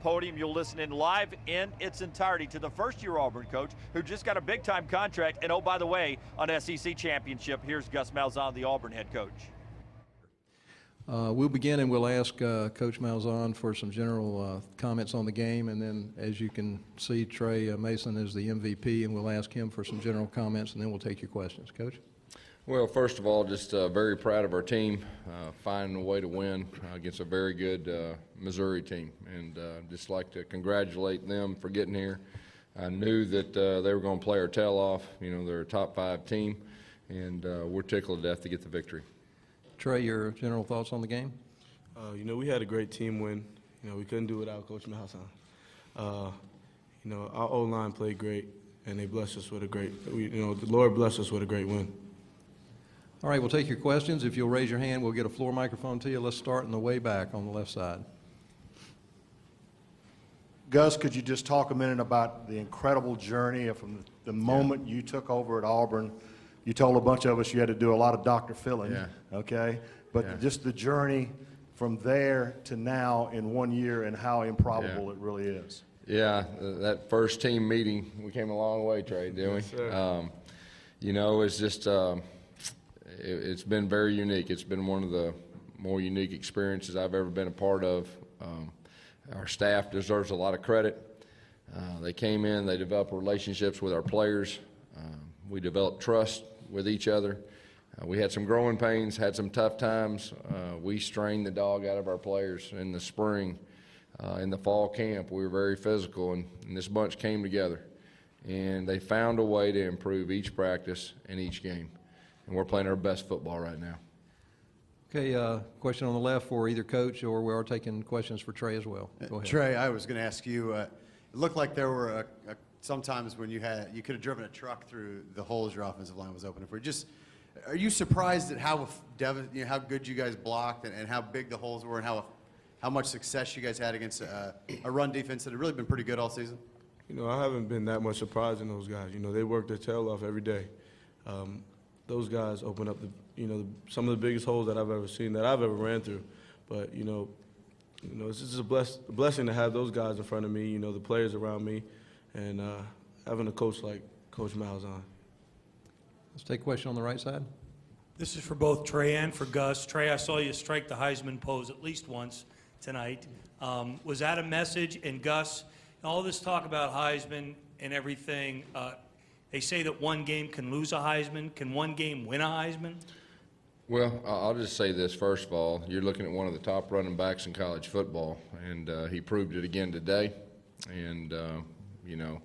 podium. You'll listen in live in its entirety to the first-year Auburn coach who just got a big-time contract. And, oh, by the way, on SEC championship, here's Gus Malzahn, the Auburn head coach. We'll begin and we'll ask Coach Malzahn for some general comments on the game, and then as you can see, Trey Mason is the MVP, and we'll ask him for some general comments, and then we'll take your questions. Coach? Well, first of all, just very proud of our team finding a way to win against a very good Missouri team, and just like to congratulate them for getting here. I knew that they were going to play our tail off. You know, they're a top 5 team, and we're tickled to death to get the victory. Trey, your general thoughts on the game? You know, we had a great team win. You know, we couldn't do it without Coach Malzahn. You know, our O-line played great, and they blessed us with a great, you know, the Lord blessed us with a great win. All right, we'll take your questions. If you'll raise your hand, we'll get a floor microphone to you. Let's start in the way back on the left side. Gus, could you just talk a minute about the incredible journey from the moment you took over at Auburn? You told a bunch of us you had to do a lot of Dr. Philling, okay? But just the journey from there to now in 1 year and how improbable it really is. Yeah, that first team meeting, we came a long way, Trey, didn't we? Sir. You know, it's just, it's been very unique. It's been one of the more unique experiences I've ever been a part of. Our staff deserves a lot of credit. They came in, they developed relationships with our players. We developed trust with each other. We had some growing pains, had some tough times. We strained the dog out of our players in the spring. In the fall camp, we were very physical, and this bunch came together. And they found a way to improve each practice and each game. And we're playing our best football right now. Okay, question on the left for either coach, or we are taking questions for Trey as well. Go ahead. Trey, I was going to ask you, it looked like there were sometimes when you could have driven a truck through the holes your offensive line was opening for. Are you surprised at how good you guys blocked and how big the holes were and how much success you guys had against a run defense that had really been pretty good all season? You know, I haven't been that much surprised in those guys. You know, they work their tail off every day. Those guys open up some of the biggest holes that I've ever seen, that I've ever ran through. But you know, it's just a blessing to have those guys in front of me. You know, the players around me, and having a coach like Coach Malzahn. Let's take a question on the right side. This is for both Trey and for Gus. Trey, I saw you strike the Heisman pose at least once tonight. Was that a message? And Gus, all this talk about Heisman and everything, they say that one game can lose a Heisman. Can one game win a Heisman? Well, I'll just say this. First of all, you're looking at one of the top running backs in college football, and he proved it again today. And, you know,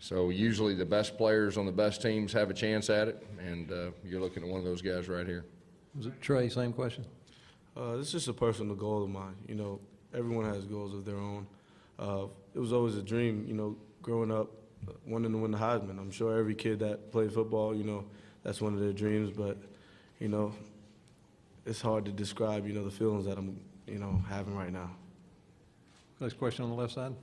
so usually the best players on the best teams have a chance at it, and you're looking at one of those guys right here. Was it Trey, same question? It's just a personal goal of mine. You know, everyone has goals of their own. It was always a dream, you know, growing up, wanting to win the Heisman. I'm sure every kid that played football, you know, that's one of their dreams. But, you know, it's hard to describe, you know, the feelings that I'm, you know, having right now. Next question on the left side.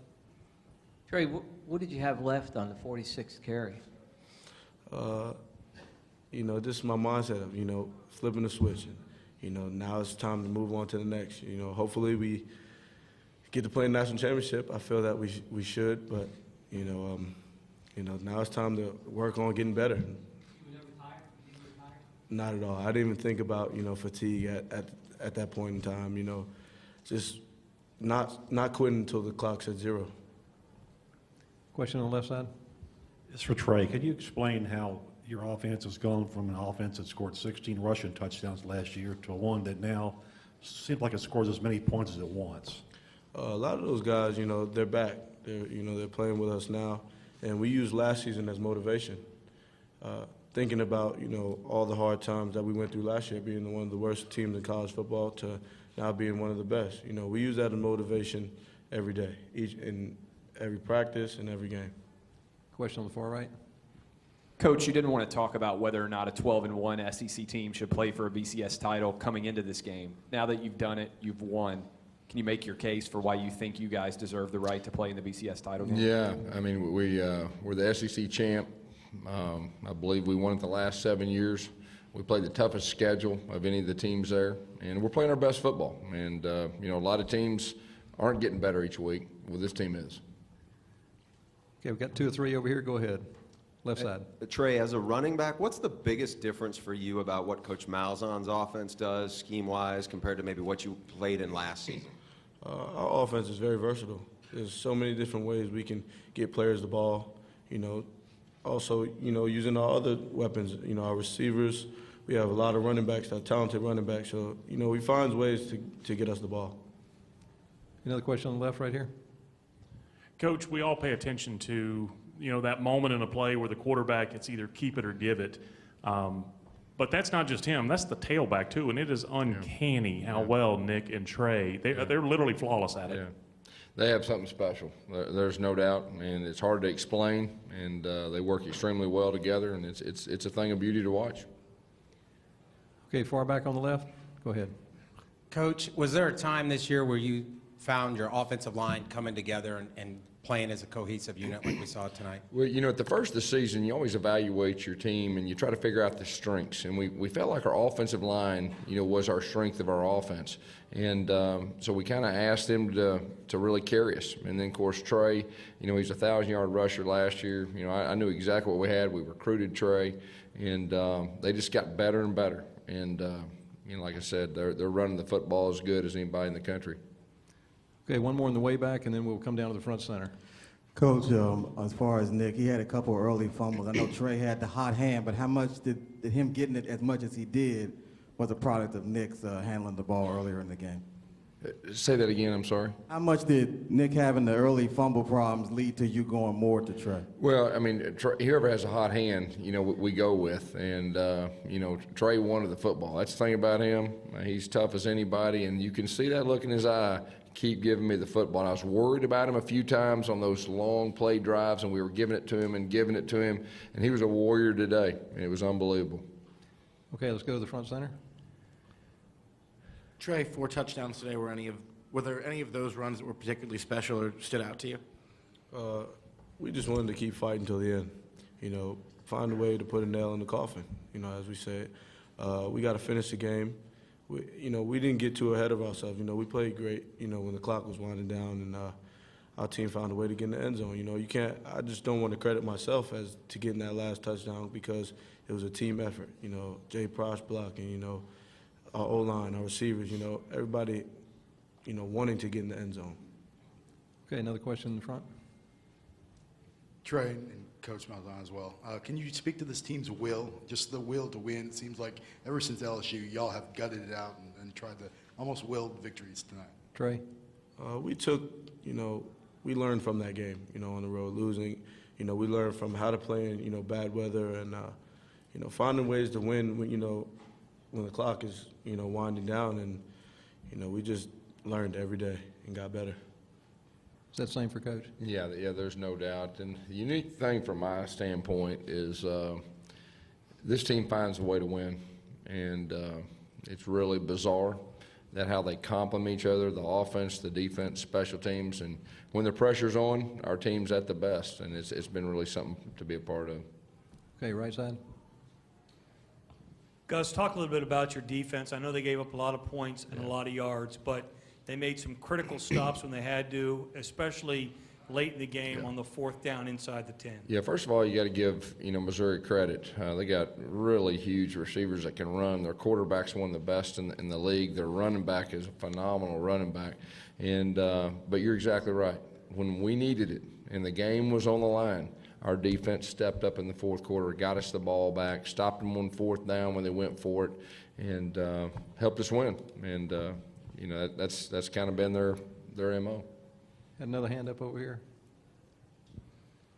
Trey, what did you have left on the 46th carry? You know, this is my mindset of, you know, flipping the switch. And, you know, now it's time to move on to the next. You know, hopefully we get to play a national championship. I feel that we should, but, you know, now it's time to work on getting better. Not at all. I didn't even think about, you know, fatigue at that point in time. You know, just not quitting until the clock said 0. Question on the left side. It's for Trey. Could you explain how your offense has gone from an offense that scored 16 rushing touchdowns last year to one that now seems like it scores as many points as it wants? A lot of those guys, you know, they're back. They're playing with us now, and we used last season as motivation. Thinking about, you know, all the hard times that we went through last year, being one of the worst teams in college football to now being one of the best. You know, we use that as motivation every day, in every practice and every game. Question on the far right. Coach, you didn't want to talk about whether or not a 12-1 SEC team should play for a BCS title coming into this game. Now that you've done it, you've won. Can you make your case for why you think you guys deserve the right to play in the BCS title game? Yeah, I mean, we're the SEC champ. I believe we won it the last 7 years. We played the toughest schedule of any of the teams there, and we're playing our best football. And, you know, a lot of teams aren't getting better each week. well, this team is. Okay, we've got 2 or 3 over here. Go ahead. Left side. Trey, as a running back, what's the biggest difference for you about what Coach Malzahn's offense does, scheme-wise, compared to maybe what you played in last season? Our offense is very versatile. There's so many different ways we can get players the ball. Also, using our other weapons, our receivers. We have a lot of running backs, talented running backs. So, we find ways to get us the ball. Another question on the left right here. Coach, we all pay attention to, that moment in a play where the quarterback, it's either keep it or give it. But that's not just him, that's the tailback too, and it is uncanny how well Nick and Trey, they're literally flawless at it. Yeah. They have something special. There's no doubt, and it's hard to explain, and they work extremely well together, and it's a thing of beauty to watch. Okay, far back on the left. Go ahead. Coach, was there a time this year where you found your offensive line coming together and playing as a cohesive unit like we saw tonight? Well, at the first of the season, you always evaluate your team and you try to figure out the strengths. And we felt like our offensive line, was our strength of our offense. And so we kind of asked them to really carry us. And then, of course, Trey, he's a 1,000-yard rusher last year. I knew exactly what we had. We recruited Trey, and they just got better and better. And, like I said, they're running the football as good as anybody in the country. Okay, one more in the way back, and then we'll come down to the front center. Coach, as far as Nick, he had a couple of early fumbles. I know Trey had the hot hand, but how much did him getting it as much as he did was a product of Nick's handling the ball earlier in the game? Say that again, I'm sorry. How much did Nick having the early fumble problems lead to you going more to Trey? Well, whoever has a hot hand, we go with. And, Trey wanted the football. That's the thing about him. He's tough as anybody, and you can see that look in his eye. Keep giving me the football. And I was worried about him a few times on those long play drives, and we were giving it to him, and he was a warrior today, and it was unbelievable. Okay, let's go to the front center. Trey, 4 touchdowns today. Were there any of those runs that were particularly special or stood out to you? We just wanted to keep fighting until the end. Find a way to put a nail in the coffin. As we said, we got to finish the game. We didn't get too ahead of ourselves. We played great, when the clock was winding down, and our team found a way to get in the end zone. I just don't want to credit myself as to getting that last touchdown because it was a team effort. Jay Prosh blocking, our O-line, our receivers, everybody, wanting to get in the end zone. Okay, another question in the front. Trey and Coach Malzahn as well. Can you speak to this team's will, just the will to win? It seems like ever since LSU, y'all have gutted it out and tried to almost will victories tonight. Trey? We learned from that game, on the road, losing. We learned from how to play in, bad weather and, finding ways to win when the clock is, winding down. And, we just learned every day and got better. Is that the same for Coach? Yeah, there's no doubt. And the unique thing from my standpoint is this team finds a way to win. And it's really bizarre that how they complement each other, the offense, the defense, special teams. And when the pressure's on, our team's at the best. And it's been really something to be a part of. Okay, right side. Gus, talk a little bit about your defense. I know they gave up a lot of points and a lot of yards, but they made some critical stops when they had to, especially late in the game on the 4th down inside the 10. Yeah, first of all, you got to give Missouri credit. They got really huge receivers that can run. Their quarterback's one of the best in the league. Their running back is a phenomenal running back. And but you're exactly right. When we needed it and the game was on the line, our defense stepped up in the 4th quarter, got us the ball back, stopped them on 4th down when they went for it, and helped us win. And that's kind of been their MO. Had another hand up over here.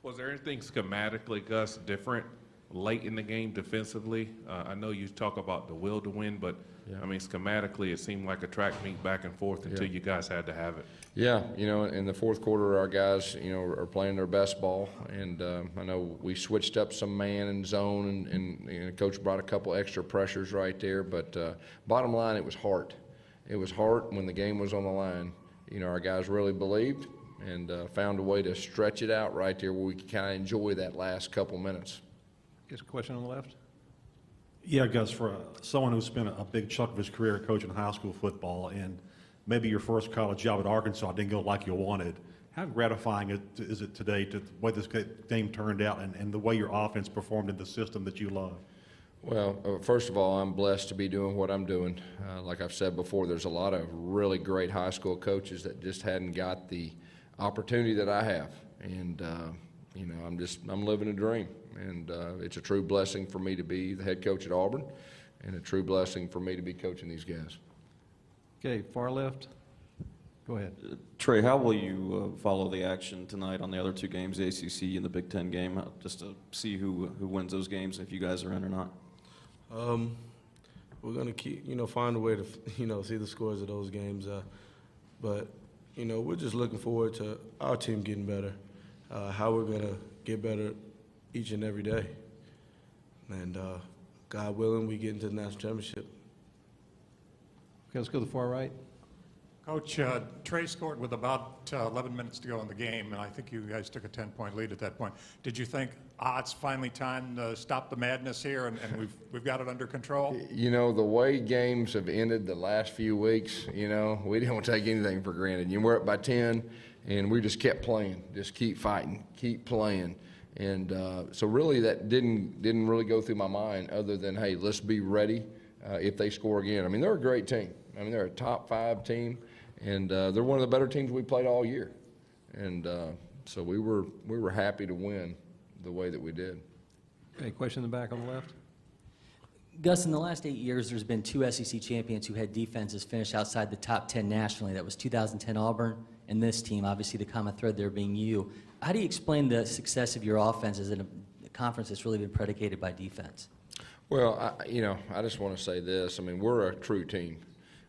Was there anything schematically, Gus, different late in the game defensively? I know you talk about the will to win, but schematically it seemed like a track meet back and forth until you guys had to have it. Yeah, in the 4th quarter, our guys, are playing their best ball, and I know we switched up some man and zone, and Coach brought a couple extra pressures right there, but bottom line, it was heart. It was heart when the game was on the line. Our guys really believed and found a way to stretch it out right there where we could kind of enjoy that last couple minutes. Guess a question on the left. Yeah, Gus, for someone who spent a big chunk of his career coaching high school football and maybe your first college job at Arkansas didn't go like you wanted, How gratifying is it today to the way this game turned out and the way your offense performed in the system that you love? Well, first of all, I'm blessed to be doing what I'm doing. Like I've said before, there's a lot of really great high school coaches that just hadn't got the opportunity that I have. And, you know, I'm living a dream. And it's a true blessing for me to be the head coach at Auburn and a true blessing for me to be coaching these guys. Okay, far left. Go ahead. Trey, how will you follow the action tonight on the other two games, the ACC and the Big Ten game, just to see who wins those games, if you guys are in or not? We're going to keep, find a way to, see the scores of those games. But, we're just looking forward to our team getting better, how we're going to get better each and every day. And God willing, we get into the national championship. Okay, let's go to the far right. Coach, Trey scored with about 11 minutes to go in the game, and I think you guys took a 10-point lead at that point. Did you think, it's finally time to stop the madness here, and we've got it under control? The way games have ended the last few weeks, we don't take anything for granted. We're up by 10, and we just kept playing, just keep fighting, keep playing. And so really that didn't really go through my mind other than, hey, let's be ready if they score again. I mean, they're a great team. I mean, they're a top 5 team. And they're one of the better teams we played all year. And so we were happy to win the way that we did. Okay, question in the back on the left. Gus, in the last 8 years, there's been 2 SEC champions who had defenses finish outside the top 10 nationally. That was 2010 Auburn and this team, obviously the common thread there being you. How do you explain the success of your offenses in a conference that's really been predicated by defense? Well, I just want to say this. I mean, we're a true team.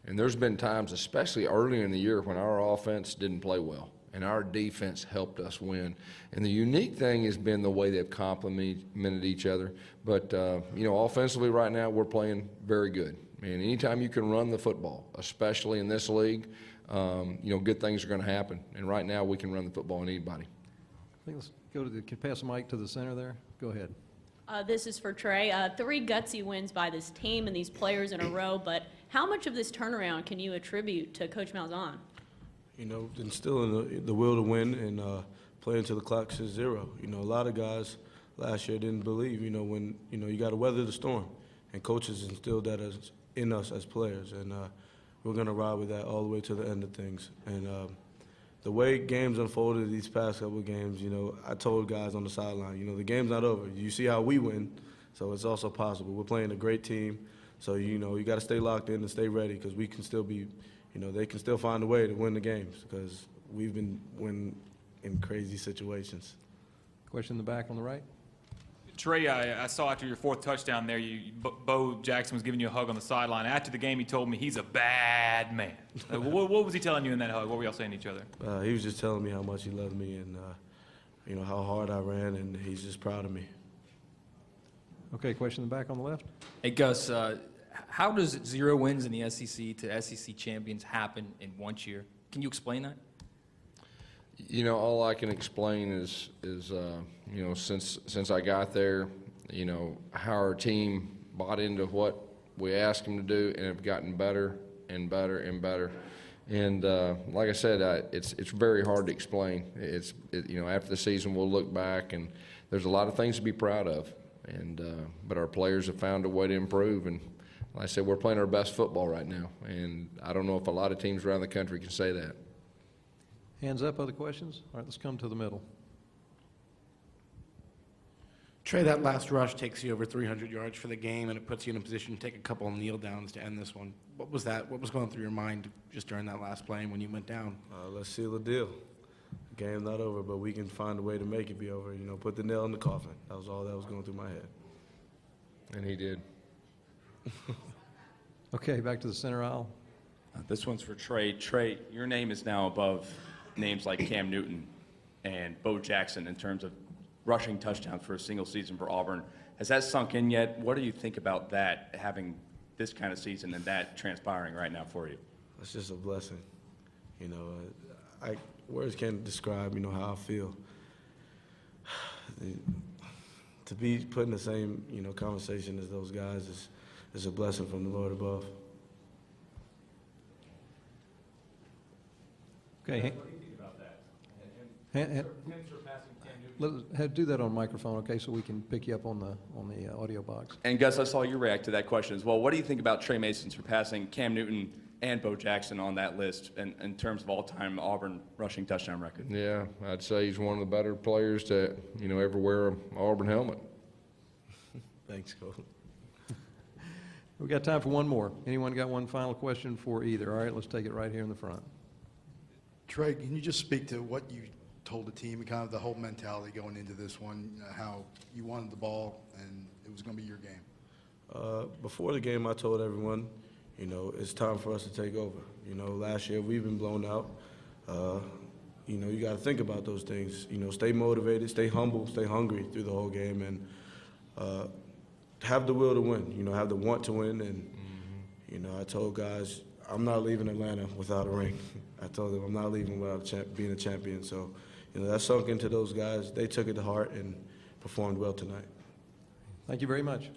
And there's been times, especially early in the year, when our offense didn't play well and our defense helped us win. And the unique thing has been the way they've complemented each other. But, offensively right now we're playing very good. And anytime you can run the football, especially in this league, good things are going to happen. And right now we can run the football on anybody. I think let's go to pass the mic to the center there. Go ahead. This is for Trey. 3 gutsy wins by this team and these players in a row, but how much of this turnaround can you attribute to Coach Malzahn? Instilling the will to win and playing till the clock says 0. A lot of guys last year didn't believe, when, you got to weather the storm. And coaches instilled that in us as players. And we're going to ride with that all the way to the end of things. And the way games unfolded these past couple of games, I told guys on the sideline, the game's not over. You see how we win, so it's also possible. We're playing a great team, so, you got to stay locked in and stay ready because we can still be, they can still find a way to win the games because we've been winning in crazy situations. Question in the back on the right. Trey, I saw after your 4th touchdown there, Bo Jackson was giving you a hug on the sideline. After the game, he told me he's a bad man. What was he telling you in that hug? What were y'all saying to each other? He was just telling me how much he loved me and, how hard I ran, and he's just proud of me. Okay, question in the back on the left. Hey, Gus, how does 0 wins in the SEC to SEC champions happen in 1 year? Can you explain that? All I can explain is since I got there, how our team bought into what we asked them to do and have gotten better and better and better. And like I said, it's very hard to explain. After the season we'll look back and there's a lot of things to be proud of. And but our players have found a way to improve. And like I said, we're playing our best football right now. And I don't know if a lot of teams around the country can say that. Hands up, other questions? All right, let's come to the middle. Trey, that last rush takes you over 300 yards for the game, and it puts you in a position to take a couple of kneel downs to end this one. What was that? What was going through your mind just during that last play when you went down? Let's seal the deal. The game's not over, but we can find a way to make it be over. Put the nail in the coffin. That was all that was going through my head. And he did. Okay, back to the center aisle. This one's for Trey. Trey, your name is now above names like Cam Newton and Bo Jackson in terms of rushing touchdowns for a single season for Auburn. Has that sunk in yet? What do you think about that, having this kind of season and that transpiring right now for you? It's just a blessing. Words can't describe, how I feel. To be put in the same, conversation as those guys is a blessing from the Lord above. Okay. What do you think about that? Him Do that on microphone, okay, so we can pick you up on the audio box. And Gus, I saw you react to that question as well. What do you think about Trey Mason surpassing Cam Newton and Bo Jackson on that list in terms of all-time Auburn rushing touchdown record? Yeah, I'd say he's one of the better players to, ever wear an Auburn helmet. Thanks, Coach. We've got time for one more. Anyone got one final question for either? All right, let's take it right here in the front. Trey, can you just speak to what you told the team, kind of the whole mentality going into this one, how you wanted the ball and it was going to be your game? Before the game, I told everyone, it's time for us to take over. Last year we've been blown out. You got to think about those things. Stay motivated, stay humble, stay hungry through the whole game, and have the will to win. Have the want to win. And I told guys, I'm not leaving Atlanta without a ring. I told them I'm not leaving without being a champion. So, that sunk into those guys. They took it to heart and performed well tonight. Thank you very much.